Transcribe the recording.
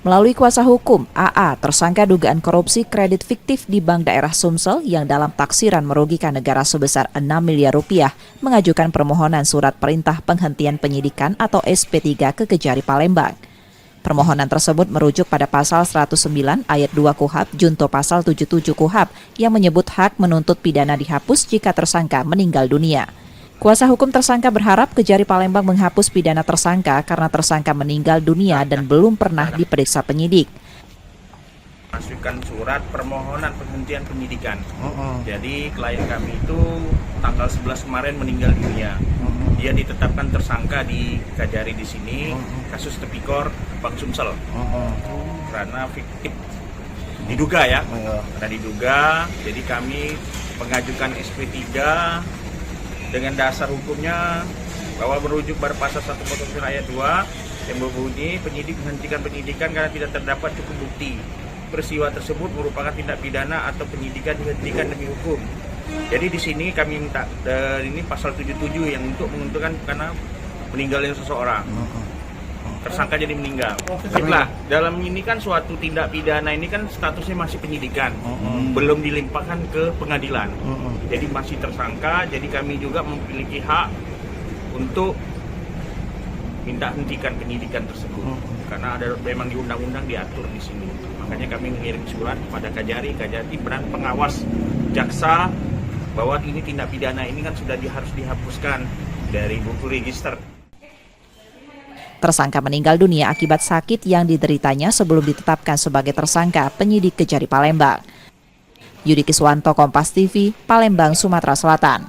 Melalui kuasa hukum, AA tersangka dugaan korupsi kredit fiktif di Bank Daerah Sumsel yang dalam taksiran merugikan negara sebesar 6 miliar rupiah mengajukan permohonan surat perintah penghentian penyidikan atau SP3 ke Kejari Palembang. Permohonan tersebut merujuk pada pasal 109 ayat 2 KUHP junto pasal 77 KUHP yang menyebut hak menuntut pidana dihapus jika tersangka meninggal dunia. Kuasa hukum tersangka berharap Kejari Palembang menghapus pidana tersangka karena tersangka meninggal dunia dan belum pernah diperiksa penyidik. Masukkan surat permohonan penghentian penyidikan. Jadi klien kami itu tanggal 11 kemarin meninggal dunia. Dia ditetapkan tersangka di Kejari di sini kasus Tipikor Bank Sumsel. Karena fiktif diduga ya. Karena diduga, jadi kami mengajukan SP3 dengan dasar hukumnya bahwa merujuk pada pasal 109 ayat 2 yang berbunyi penyidik menghentikan penyidikan karena tidak terdapat cukup bukti. Peristiwa tersebut merupakan tindak pidana atau penyidikan dihentikan demi hukum. Jadi di sini kami minta ini pasal 77 yang untuk menentukan karena meninggalnya seseorang. Tersangka jadi meninggal. Baiklah, dalam ini kan suatu tindak pidana ini kan statusnya masih penyidikan, belum dilimpahkan ke pengadilan. Jadi masih tersangka, jadi kami juga memiliki hak untuk minta hentikan penyidikan tersebut. Karena ada memang di undang-undang diatur di sini. Makanya kami mengirim surat pada Kejari peran pengawas jaksa bahwa ini tindak pidana ini kan sudah harus dihapuskan dari buku register. Tersangka meninggal dunia akibat sakit yang dideritanya sebelum ditetapkan sebagai tersangka penyidik Kejari Palembang. Yudi Kiswanto, Kompas TV, Palembang, Sumatera Selatan.